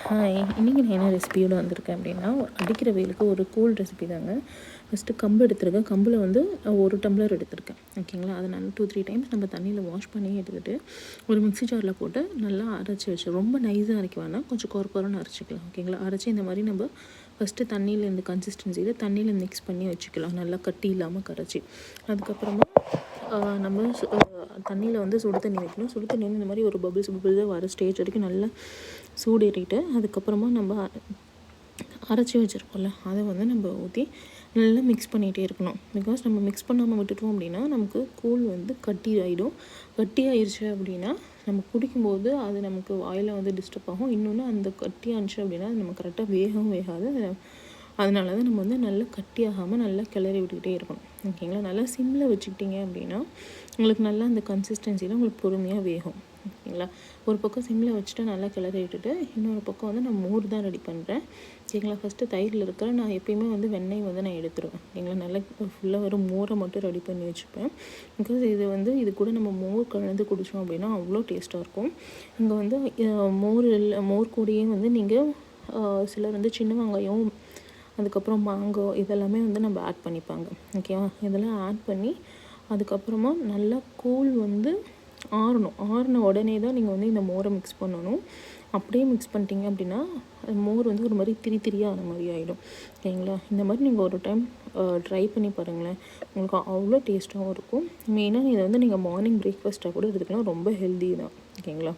Hi, இன்றைக்கி நான் என்ன ரெசிபியோடு வந்திருக்கேன் அப்படின்னா, அடிக்கிற வெயிலுக்கு ஒரு கூல் ரெசிபி தாங்க. ஃபஸ்ட்டு கம்பு எடுத்துருக்கேன். கம்பில் வந்து 1 டம்ளர் எடுத்திருக்கேன். ஓகேங்களா, அதை நான் 2-3 டைம்ஸ் நம்ம தண்ணியில் வாஷ் பண்ணி எடுத்துகிட்டு ஒரு மிக்ஸி ஜாரில் போட்டு நல்லா அரைச்சி வச்சு, ரொம்ப நைஸாக அரைக்க வேணாம், கொஞ்சம் குறன்னு அரைச்சிக்கலாம். ஓகேங்களா, அரைச்சி இந்த மாதிரி நம்ம ஃபஸ்ட்டு தண்ணியில் இந்த கன்சிஸ்டன்சியில் தண்ணியில் மிக்ஸ் பண்ணி வச்சுக்கலாம், நல்லா கட்டி இல்லாமல் கரைச்சி. அதுக்கப்புறமா நம்ம தண்ணியில் வந்து சுடு தண்ணி வைக்கணும். சுடு தண்ணி வந்து இந்த மாதிரி ஒரு பபிள்ஸாக வர ஸ்டேஜ் வரைக்கும் நல்லா சூடு ஏறிட்டு, அதுக்கப்புறமா நம்ம அரைச்சி வச்சுருக்கோம்ல, அதை வந்து நம்ம ஊற்றி நல்லா மிக்ஸ் பண்ணிகிட்டே இருக்கணும். பிகாஸ் நம்ம மிக்ஸ் பண்ணாமல் விட்டுட்டோம் அப்படின்னா நமக்கு கூழ் வந்து கட்டி ஆகிடும். கட்டி ஆயிடுச்சு அப்படின்னா நம்ம குடிக்கும்போது அது நமக்கு வாயில் வந்து டிஸ்டர்ப் ஆகும். இன்னொன்று, அந்த கட்டி ஆனிச்சு அப்படின்னா அது நம்ம கரெக்டாக வேகவும் வேகாது. அதனால தான் நம்ம வந்து நல்லா கட்டியாகாமல் நல்லா கிளறி விட்டுக்கிட்டே இருக்கணும். ஓகேங்களா, நல்லா சிம்மில் வச்சுக்கிட்டிங்க அப்படின்னா உங்களுக்கு நல்லா அந்த கன்சிஸ்டன்சியில் உங்களுக்கு பொறுமையாக வேகும். ஓகேங்களா, ஒரு பக்கம் சிம்மில் வச்சுட்டு நல்லா கிளறி விட்டுட்டு, இன்னொரு பக்கம் வந்து நான் மோர் தான் ரெடி பண்ணுறேன். ஓகேங்களா, ஃபஸ்ட்டு தயிரில் இருக்கிற நான் எப்பயுமே வந்து வெண்ணெய் வந்து நான் எடுத்துருவேன். ஓகேங்களா, நல்லா ஃபுல்லாக வெறும் மோரை மட்டும் ரெடி பண்ணி வச்சுப்பேன். பிகாஸ் இது கூட நம்ம மோர் கலந்து குடித்தோம் அப்படின்னா அவ்வளோ டேஸ்ட்டாக இருக்கும். இங்கே வந்து மோர் கூடயே வந்து நீங்கள் சிலர் வந்து சின்ன வெங்காயம், அதுக்கப்புறம் மேங்கோ இதெல்லாமே வந்து நம்ம ஆட் பண்ணிப்பாங்க. ஓகேவா, இதெல்லாம் ஆட் பண்ணி அதுக்கப்புறமா நல்லா கூழ் வந்து ஆறின உடனே தான் நீங்கள் வந்து இந்த மோரை மிக்ஸ் பண்ணணும். அப்படியே மிக்ஸ் பண்ணிட்டீங்க அப்படின்னா மோர் வந்து ஒரு மாதிரி திரியாக ஆன மாதிரி ஆகிடும். ஓகேங்களா, இந்த மாதிரி நீங்கள் ஒரு டைம் ட்ரை பண்ணி பாருங்களேன், உங்களுக்கு அவ்வளோ டேஸ்ட்டாகவும் இருக்கும். மெயினாக இதை வந்து நீங்கள் மார்னிங் பிரேக்ஃபாஸ்ட்டாக கூட எடுத்துக்கலாம், ரொம்ப ஹெல்தி தான். ஓகேங்களா.